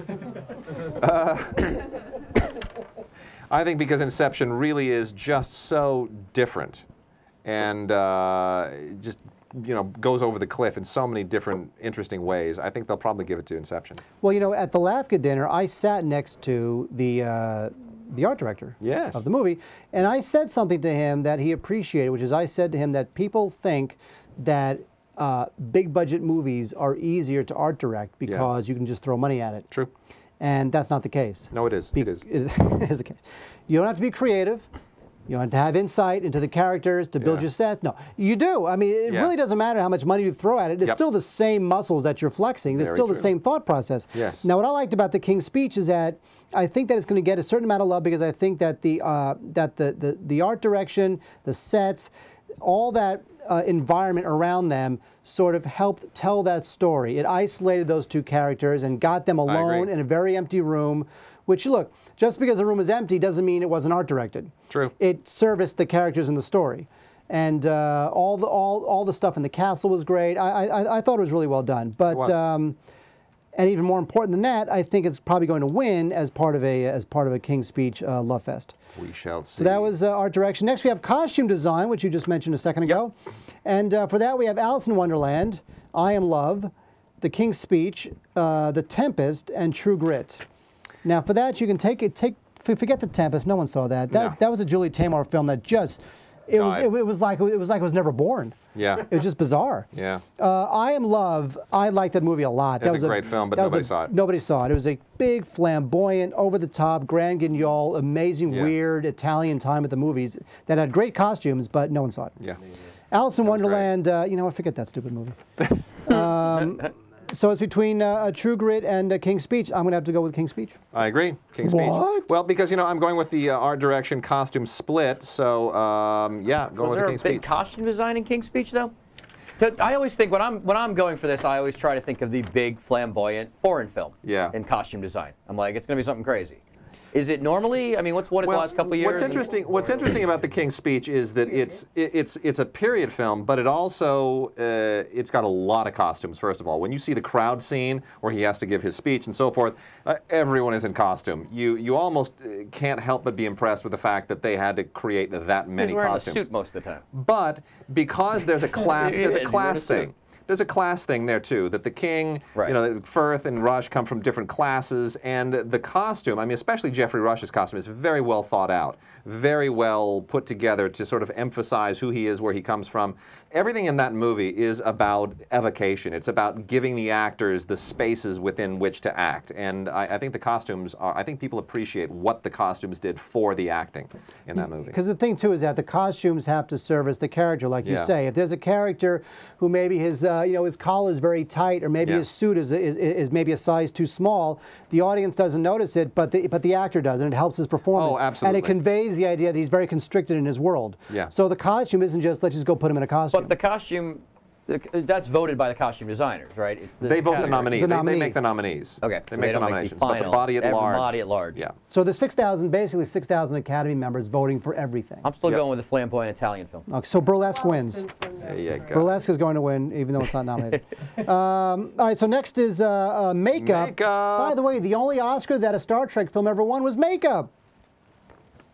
I think because Inception really is just so different and just goes over the cliff in so many different interesting ways. I think they'll probably give it to Inception. Well, at the LAFCA dinner, I sat next to the art director Yes. of the movie, and I said something to him that he appreciated, which is I said to him that people think that big budget movies are easier to art direct because you can just throw money at it. True. And that's not the case. No, it is. It is. It is the case. You don't have to be creative. You don't have to have insight into the characters to build your sets. No, you do. I mean, it really doesn't matter how much money you throw at it. It's still the same muscles that you're flexing. It's still the same thought process. Yes. Now, what I liked about the King's Speech is that I think that it's going to get a certain amount of love because I think that the art direction, the sets, all that environment around them sort of helped tell that story. It isolated those two characters and got them alone in a very empty room, which, look, just because a room is empty doesn't mean it wasn't art directed. True. It serviced the characters in the story. And all the stuff in the castle was great. I thought it was really well done. But and even more important than that, I think it's probably going to win as part of a King's Speech love fest. We shall see. So that was art direction. Next we have costume design, which you just mentioned a second ago. And for that we have Alice in Wonderland, I Am Love, The King's Speech, The Tempest, and True Grit. Now for that you can forget The Tempest. No one saw that. That was a Julie Taymor film that just it was like it was never born. Yeah. It was just bizarre. Yeah. I Am Love, I like that movie a lot. That was a great film, but nobody saw it. Nobody saw it. It was a big, flamboyant, over-the-top, grand guignol, amazing, weird Italian time at the movies that had great costumes, but no one saw it. Yeah. Alice in Wonderland, forget that stupid movie. So it's between True Grit and King's Speech. I'm going to have to go with King's Speech. I agree. King's Speech. What? Well, because, I'm going with the art direction costume split, so, yeah, going with the King's Speech. Was there a big costume design in King's Speech, though? I always think, when I'm going for this, I always try to think of the big, flamboyant foreign film in costume design. I'm like, it's going to be something crazy. Is it normally? I mean, what's the last couple of years? What's interesting about the King's Speech is that it's a period film, but it also it's got a lot of costumes. First of all, when you see the crowd scene where he has to give his speech and so forth, everyone is in costume. You almost can't help but be impressed with the fact that they had to create that many He's wearing costumes. a suit most of the time. But because there's a class thing. There's a class thing there too, that the king, Firth and Rush come from different classes, and the costume, I mean, especially Geoffrey Rush's costume, is very well thought out, very well put together to sort of emphasize who he is, where he comes from. Everything in that movie is about evocation. It's about giving the actors the spaces within which to act, and I think the costumes I think people appreciate what the costumes did for the acting in that movie. Because the thing too is that the costumes have to service the character, like you say. If there's a character who maybe his his collar is very tight, or maybe his suit is maybe a size too small, the audience doesn't notice it, but the actor does, and it helps his performance. Oh, absolutely. And it conveys the idea that he's very constricted in his world. Yeah. So the costume isn't just let's just go put him in a costume. But the costume, that's voted by the costume designers, right? They vote the nominees. They make the nominees. Okay. They make the nominations. But the body at large. Body at large. Yeah. So there's basically 6,000 Academy members voting for everything. I'm still going with the flamboyant Italian film. Okay, so Burlesque wins. There you go. Burlesque is going to win, even though it's not nominated. All right, so next is makeup. Makeup. By the way, the only Oscar that a Star Trek film ever won was makeup.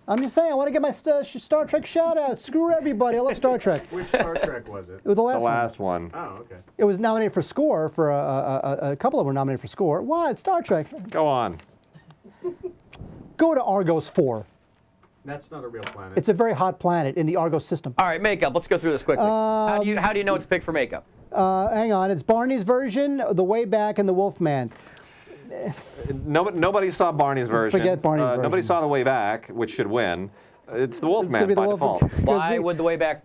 I'm just saying, I want to get my Star Trek shout out. Screw everybody, I love Star Trek. Which Star Trek was it? It was the last one. Oh, okay. It was nominated for score, for a couple of them were nominated for score. What? Star Trek. Go on. Go to Argos 4. That's not a real planet. It's a very hot planet in the Argos system. All right, makeup. Let's go through this quickly. How do you know what to pick for makeup? Hang on, it's Barney's version, The Way Back, and The Wolfman. Nobody saw Barney's version. Forget Barney's version. Nobody saw The Way Back, which should win. It's The Wolfman by default. Why would The Way Back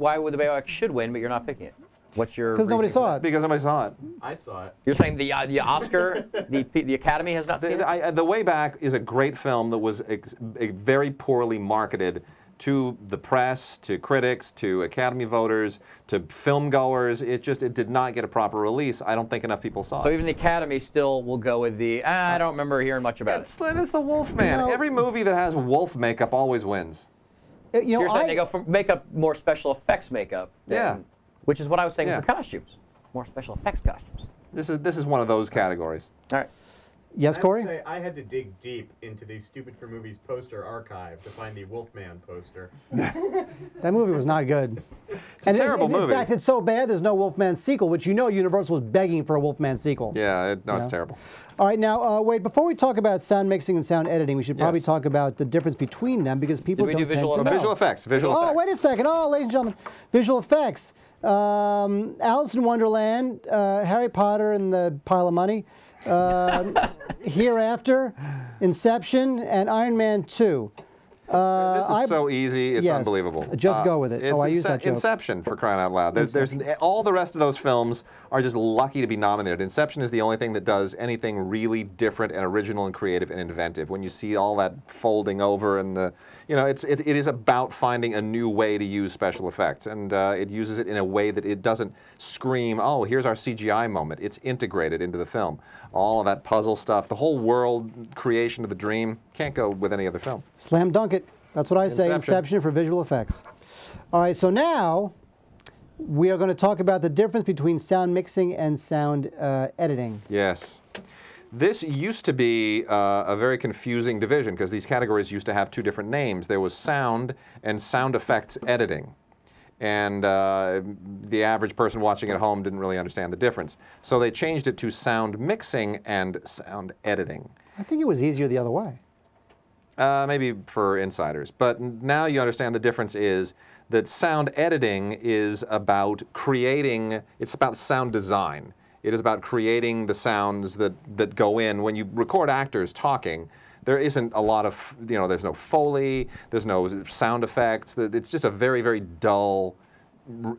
should win, but you're not picking it? What's your? Because nobody saw it. Because nobody saw it. I saw it. You're saying the Oscar, the Academy has not seen it? The Way Back is a great film that was very poorly marketed to the press, to critics, to Academy voters, to film goers. It did not get a proper release. I don't think enough people saw it. So even the Academy still will go with the, I don't remember hearing much about it. It's the Wolfman. Every movie that has wolf makeup always wins. So you're saying they go for makeup, more special effects makeup. Which is what I was saying for costumes. More special effects costumes. This is one of those categories. All right. Yes, Corey? I have to say, I had to dig deep into the Stupid for Movies poster archive to find the Wolfman poster. That movie was not good. It's a terrible movie. In fact, it's so bad there's no Wolfman sequel, which Universal was begging for a Wolfman sequel. Yeah, it's terrible. All right, now, wait, before we talk about sound mixing and sound editing, we should probably talk about the difference between them, because people don't tend to know. Visual effects. Oh, wait a second. Oh, ladies and gentlemen, visual effects. Alice in Wonderland, Harry Potter and the Pile of Money, Hereafter, Inception, and Iron Man 2. This is so easy, it's unbelievable. Just go with it. I use that joke. Inception, for crying out loud. There's all the rest of those films are just lucky to be nominated. Inception is the only thing that does anything really different and original and creative and inventive. When you see all that folding over and it is about finding a new way to use special effects, and it uses it in a way that it doesn't scream, oh, here's our CGI moment. It's integrated into the film. All of that puzzle stuff, the whole world creation of the dream, can't go with any other film. Slam dunk it. That's what I say, Inception for visual effects. All right, so now we are going to talk about the difference between sound mixing and sound editing. Yes. This used to be a very confusing division, because these categories used to have two different names. There was sound and sound effects editing. And the average person watching at home didn't really understand the difference. So they changed it to sound mixing and sound editing. I think it was easier the other way. Maybe for insiders. But now you understand the difference is that sound editing is about creating, it's about sound design. It is about creating the sounds that go in. When you record actors talking, there isn't a lot of, there's no Foley, there's no sound effects. It's just a very, very dull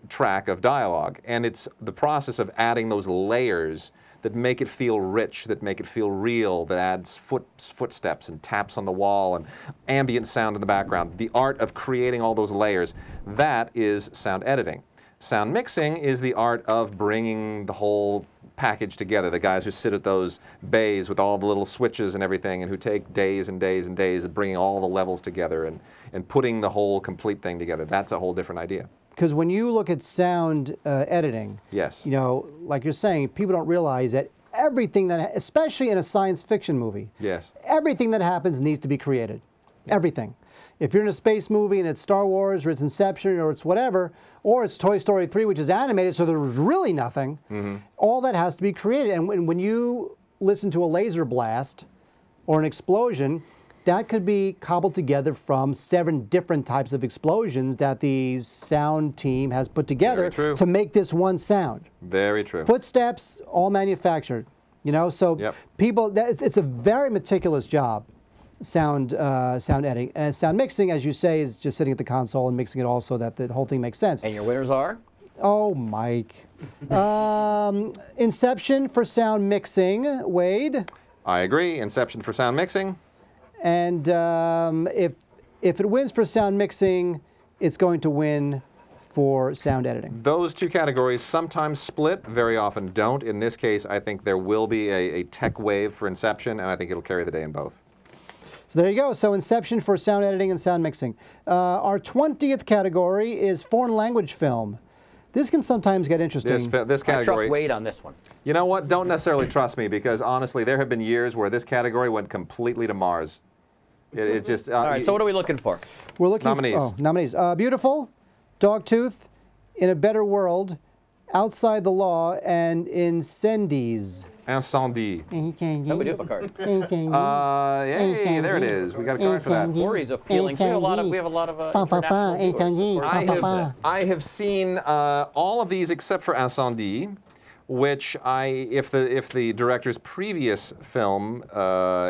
track of dialogue. And it's the process of adding those layers that make it feel rich, that make it feel real, that adds footsteps and taps on the wall and ambient sound in the background. The art of creating all those layers, that is sound editing. Sound mixing is the art of bringing the whole packaged together. The guys who sit at those bays with all the little switches and everything, and who take days and days and days of bringing all the levels together and putting the whole complete thing together. That's a whole different idea. Because when you look at sound editing, Yes. you know, like you're saying, people don't realize that everything that, especially in a science fiction movie, Yes. everything that happens needs to be created. Everything. If you're in a space movie and it's Star Wars or it's Inception or it's whatever, or it's Toy Story 3, which is animated, so there's really nothing, all that has to be created. And when you listen to a laser blast or an explosion, that could be cobbled together from 7 different types of explosions that the sound team has put together to make this one sound. Very true. Footsteps, all manufactured. You know, so people, it's a very meticulous job. Sound editing and sound mixing, as you say, is just sitting at the console and mixing it all so that the whole thing makes sense. And your winners are? Oh, Mike. Inception for sound mixing, Wade. I agree. Inception for sound mixing. And if it wins for sound mixing, it's going to win for sound editing. Those two categories sometimes split, very often don't. In this case, I think there will be a tech wave for Inception, and I think it'll carry the day in both. So there you go. So Inception for sound editing and sound mixing. Our 20th category is foreign language film. This can sometimes get interesting. This category. I trust Wade on this one. You know what? Don't necessarily trust me, because honestly, there have been years where this category went completely to Mars. It just. All right. So what are we looking for? We're looking nominees. Nominees. Beautiful, Dogtooth, In a Better World, Outside the Law, and Incendies. Incendie. How we do have a card? Hey, there it is. We got a card for that. Corey's appealing. We have a lot of international viewers. I have seen all of these except for Incendie, which if the director's previous film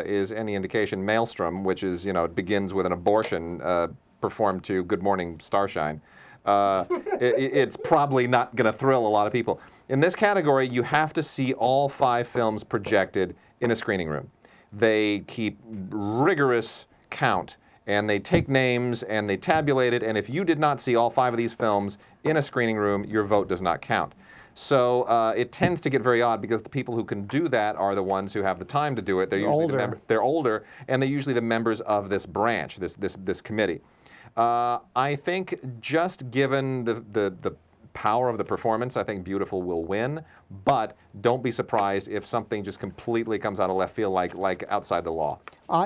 is any indication, Maelstrom, which is, you know, it begins with an abortion performed to Good Morning Starshine, it's probably not going to thrill a lot of people. In this category, you have to see all 5 films projected in a screening room. They keep rigorous count, and they take names and they tabulate it, and if you did not see all 5 of these films in a screening room, your vote does not count. So it tends to get very odd, because the people who can do that are the ones who have the time to do it. They're usually they're older, and they're usually the members of this branch, this committee. I think just given the power of the performance, I think Beautiful will win, but don't be surprised if something just completely comes out of left field, like Outside the Law.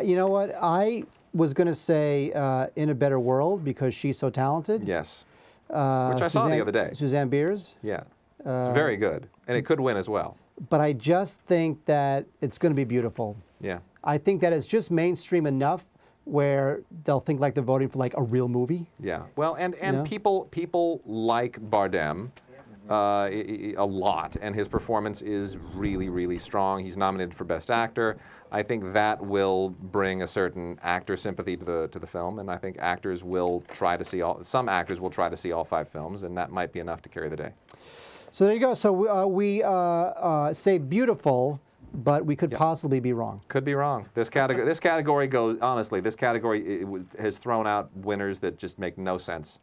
You know what? I was going to say In a Better World, because she's so talented. Yes. Which I saw the other day. Suzanne Biers. Yeah. It's very good, and it could win as well. But I just think that it's going to be Beautiful. Yeah. I think that it's just mainstream enough where they'll think like they're voting for like a real movie. Yeah. Well, and people like Bardem a lot, and his performance is really, really strong. He's nominated for Best Actor. I think that will bring a certain actor sympathy to the film, and I think actors will try to see some actors will try to see all 5 films, and that might be enough to carry the day. So there you go. So we say Beautiful, but we could possibly be wrong. Could be wrong. This category goes, honestly, this category has thrown out winners that just make no sense.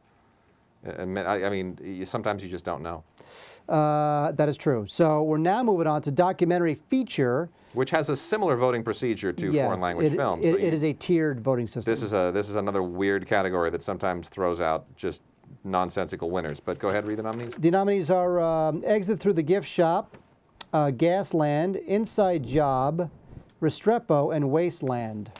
I mean, sometimes you just don't know. That is true. So we're now moving on to documentary feature, which has a similar voting procedure to foreign language films. It is a tiered voting system. This is another weird category that sometimes throws out just nonsensical winners. But go ahead, read the nominees. The nominees are Exit Through the Gift Shop, Gasland, Inside Job, Restrepo, and Wasteland.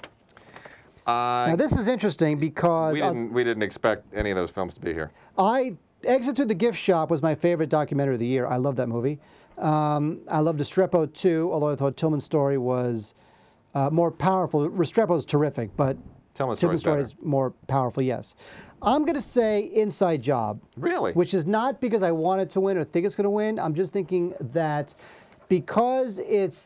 Now this is interesting because we didn't expect any of those films to be here. Exit Through the Gift Shop was my favorite documentary of the year. I love that movie. I loved Restrepo too, although I thought Tillman's Story was more powerful. Restrepo's terrific, but Tillman's Story is more powerful. Yes. I'm going to say Inside Job. Really? Which is not because I want it to win or think it's going to win. I'm just thinking that because it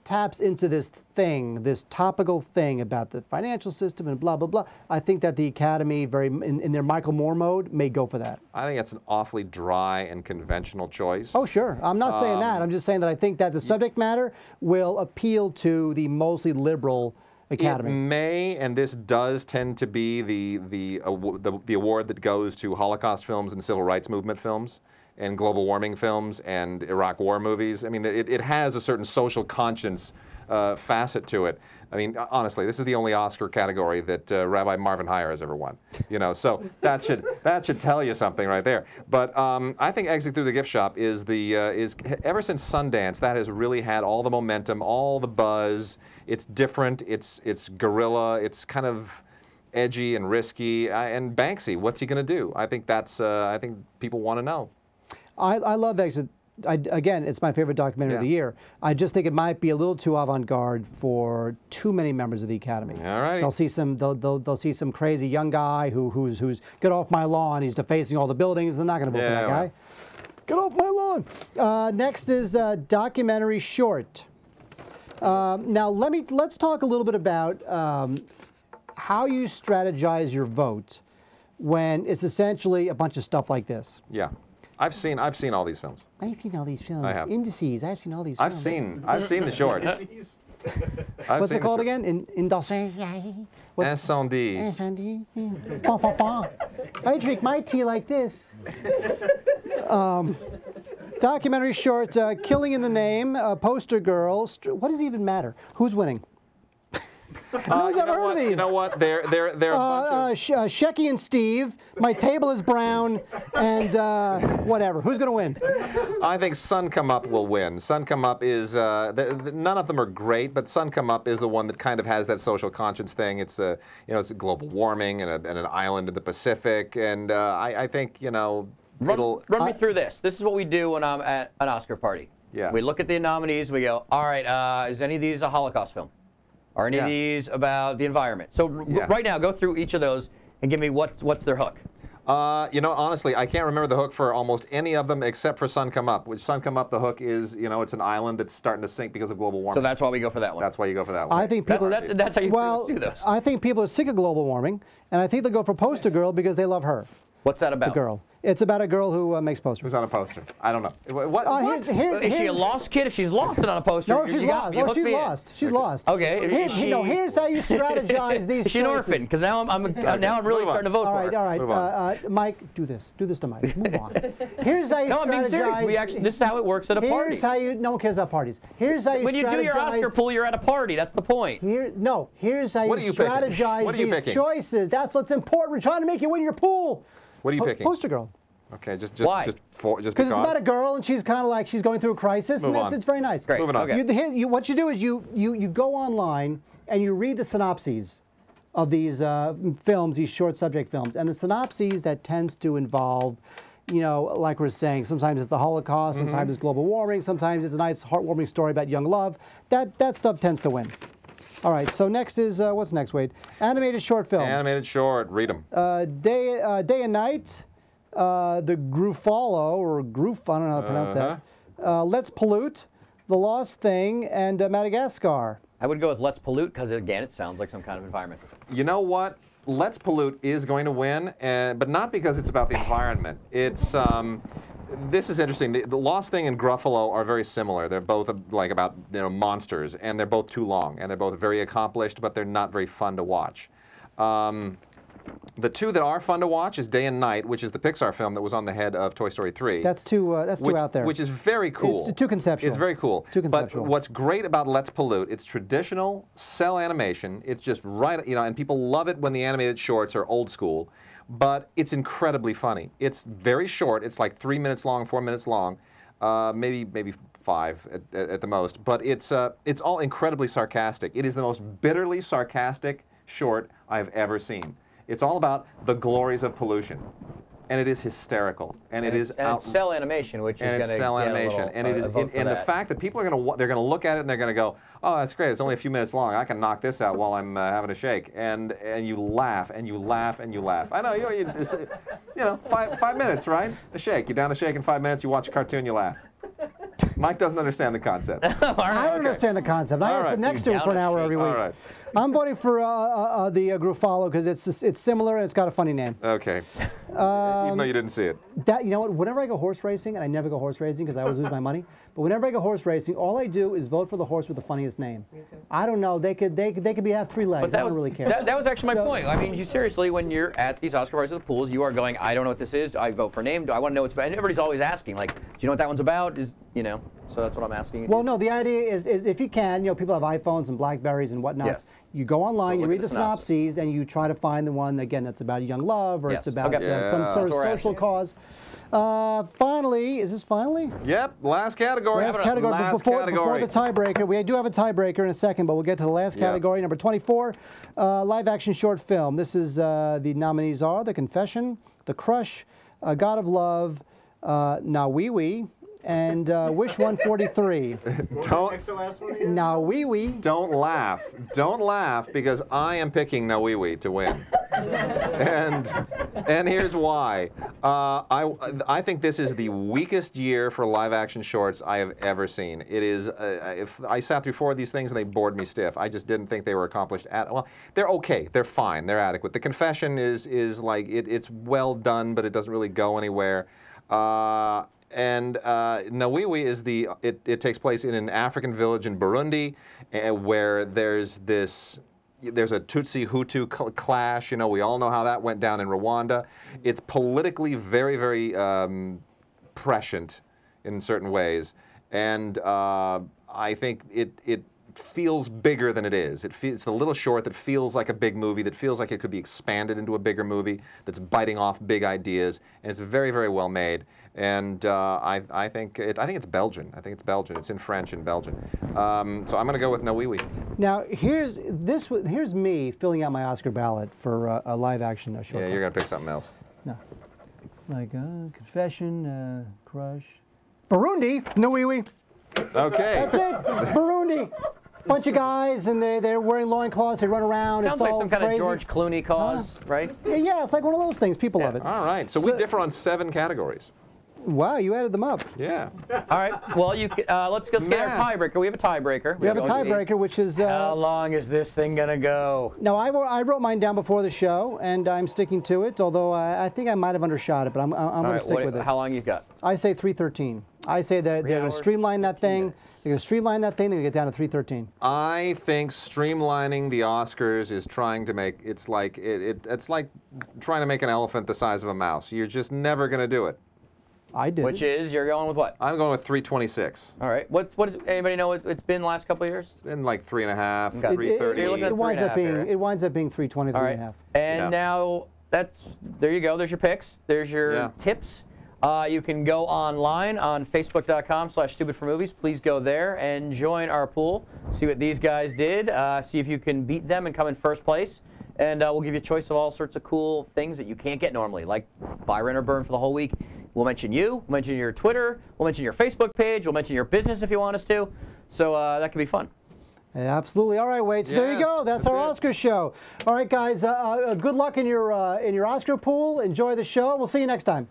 taps into this thing, this topical thing about the financial system and blah, blah, blah, I think that the Academy, in their Michael Moore mode, may go for that. I think it's an awfully dry and conventional choice. Oh, sure. I'm not saying that. I'm just saying that I think that the subject matter will appeal to the mostly liberal Academy. It may, and this does tend to be the award that goes to Holocaust films and Civil Rights Movement films. and global warming films and Iraq War movies. I mean, it has a certain social conscience facet to it. I mean, honestly, this is the only Oscar category that Rabbi Marvin Heyer has ever won. You know, so that should tell you something right there. But I think Exit Through the Gift Shop is ever since Sundance, that has really had all the momentum, all the buzz. It's different. It's guerrilla. It's kind of edgy and risky. And Banksy, what's he going to do? I think I think people want to know. I love Exit. Again, it's my favorite documentary of the year. I just think it might be a little too avant-garde for too many members of the Academy. All right. They'll see some crazy young guy who's get off my lawn. He's defacing all the buildings. They're not going to vote for that guy. Get off my lawn. Next is documentary short. Now let's talk a little bit about how you strategize your vote when it's essentially a bunch of stuff like this. Yeah. I've seen all these films. I've seen all these films. I have. Indices. I've seen all these films. I've seen the shorts. What's it called again? Incendie. I drink my tea like this. Documentary short, Killing in the Name, Poster Girl. What does it even matter? Who's winning? No one's ever heard of these. You know what? They're a bunch of... Shecky and Steve, My Table is Brown, and whatever. Who's going to win? I think Sun Come Up will win. Sun Come Up is, none of them are great, but Sun Come Up is the one that kind of has that social conscience thing. It's, it's global warming and an island in the Pacific, and I think, Run me through this. This is what we do when I'm at an Oscar party. Yeah. We look at the nominees, we go, all right, is any of these a Holocaust film? Are any of these about the environment? So right now, go through each of those and give me what's their hook. Honestly, I can't remember the hook for almost any of them except for Sun Come Up. Which Sun Come Up, the hook is, it's an island that's starting to sink because of global warming. So that's why we go for that one. That's why you go for that one. I think people. That's how you do those. I think people are sick of global warming, and I think they'll go for Poster Girl because they love her. What's that about? The girl. It's about a girl who makes posters. Who's on a poster? I don't know. What? Is she a lost kid? If she's lost and on a poster, no, she's lost. No, she's lost. She's lost. Okay. Here's how you strategize these. Is she an orphan? Because now I'm really starting to vote for her. All right. Mike, do this. Do this to Mike. Move on. Here's how you strategize. No, I'm being serious. This is how it works at a party. Here's how you. No one cares about parties. Here's how you. When you do your Oscar pool, you're at a party. That's the point. Here's how you strategize these choices. That's what's important. We're trying to make you win your pool. What are you picking? Poster Girl. Okay, just why? Just because it's about a girl and she's kind of like she's going through a crisis, and it's very nice. Great. Moving on. Okay. What you do is you go online and you read the synopses of these films, these short subject films, and the synopses that tends to involve, like we're saying, sometimes it's the Holocaust, sometimes it's global warming, sometimes it's a nice heartwarming story about young love. That stuff tends to win. All right, so next is, what's next, Wade? Animated short film. Animated short, read them. Day and Night, The Gruffalo, or Groof, I don't know how to pronounce that. Let's Pollute, The Lost Thing, and Madagascar. I would go with Let's Pollute because, again, it sounds like some kind of environment. You know what? Let's Pollute is going to win, but not because it's about the environment. It's this is interesting. The Lost Thing and Gruffalo are very similar. They're both like about monsters, and they're both too long, and they're both very accomplished, but they're not very fun to watch. The two that are fun to watch is Day and Night, which is the Pixar film that was on the head of Toy Story 3. That's too out there. Which is very cool. It's too conceptual. It's very cool. Too conceptual. But what's great about Let's Pollute, it's traditional cell animation. It's just right, and people love it when the animated shorts are old school. But it's incredibly funny. It's very short. It's like 3 minutes long, 4 minutes long, maybe 5 at the most. But it's all incredibly sarcastic. It is the most bitterly sarcastic short I've ever seen. It's all about the glories of pollution, and it is hysterical, and it is it's cell animation, which is going to get cell animation, and it is the fact that people are going to look at it and they're going to go, oh, that's great. It's only a few minutes long. I can knock this out while I'm having a shake, and you laugh and you laugh and you laugh. I know 5 minutes, right? A shake. You're down a shake in 5 minutes. You watch a cartoon, you laugh. Mike doesn't understand the concept. All right, I okay. understand the concept. I All gotta sit right. next to him for an hour every week. All right. I'm voting for the Gruffalo because it's similar and it's got a funny name. Okay. Even though you didn't see it. That, you know what? Whenever I go horse racing, and I never go horse racing because I always lose my money, but whenever I go horse racing, all I do is vote for the horse with the funniest name. I don't know. They could have 3 legs. I don't really care. That was actually my So- point. I mean, you seriously, when you're at these Oscar prizes of the pools, you are going, I don't know what this is. I vote for name. Do I want to know what's about? And everybody's always asking, like, do you know what that one's about? So that's what I'm asking. Well, no, the idea is if you can, people have iPhones and Blackberries and whatnot. Yes. You go online, So you look read at the the synopsis. synopses, and you try to find the one, again, that's about young love, or Yes. it's about Okay. some Yeah. sort of That's what we're social asking. cause. Finally, is this finally? Yep. Last category. Last category. But before the tiebreaker, we do have a tiebreaker in a second, but we'll get to the last Yeah. category, number 24, live-action short film. This is the nominees are The Confession, The Crush, God of Love, Na Wee Wee, and Wish 143. Don't Next to last one again? Na Wee Wee. don't laugh. Don't laugh because I am picking Nawiwi to win. and here's why. I think this is the weakest year for live-action shorts I have ever seen. It is. If I sat through 4 of these things and they bored me stiff. I just didn't think they were accomplished at. Well, they're okay. They're fine. They're adequate. The Confession is like it's well done, but it doesn't really go anywhere. And Nawiwi is it takes place in an African village in Burundi, where there's a Tutsi Hutu clash. We all know how that went down in Rwanda. It's politically very, very prescient in certain ways, and I think it feels bigger than it is. It's a little short that feels like a big movie, that feels like it could be expanded into a bigger movie, that's biting off big ideas, and it's very, very well made. And I think it's Belgian. I think it's Belgian. It's in French in Belgian. So I'm going to go with Nawiwi. Now, here's me filling out my Oscar ballot for a live-action short Yeah, film. you're going to pick something else. No. Like Confession, Crush. Burundi, Nawiwi. Okay. That's it. Burundi. Bunch of guys, and they're wearing loincloths. They run around. Sounds it's like all some kind crazy. of George Clooney cause, right? Yeah, it's like one of those things. People love it. All right. So we differ on 7 categories. Wow, you added them up. Yeah. All right. Well, let's get our tiebreaker. We have a tiebreaker. We have a tiebreaker, which is. How long is this thing gonna go? No, I wrote mine down before the show, and I'm sticking to it. Although I think I might have undershot it, but I'm going to stick with it. How long you got? I say 3:13. I say that they're going to hours, streamline that 15 thing. minutes. They're going to streamline that thing. They're going to get down to 3:13. I think streamlining the Oscars is trying to make it's like trying to make an elephant the size of a mouse. You're just never going to do it. I did. Which is you're going with what? I'm going with 326. All right. What is anybody know what it's been the last couple of years? It's been like 3.5, Okay. 330. You're looking at It winds up 3.5 being here. it winds up being 3:20, All right. 3.5. And Yeah. now there you go. There's your picks. There's your Yeah. tips. You can go online on facebook.com/stupidformovies. Please go there and join our pool. See what these guys did. See if you can beat them and come in first place. And we'll give you a choice of all sorts of cool things that you can't get normally, like buy, rent, or burn for the whole week. We'll mention you. We'll mention your Twitter. We'll mention your Facebook page. We'll mention your business if you want us to. So that could be fun. Absolutely. All right, Wade. So there you Yeah, go. That's our it. Oscar show. All right, guys. Good luck in your Oscar pool. Enjoy the show. We'll see you next time.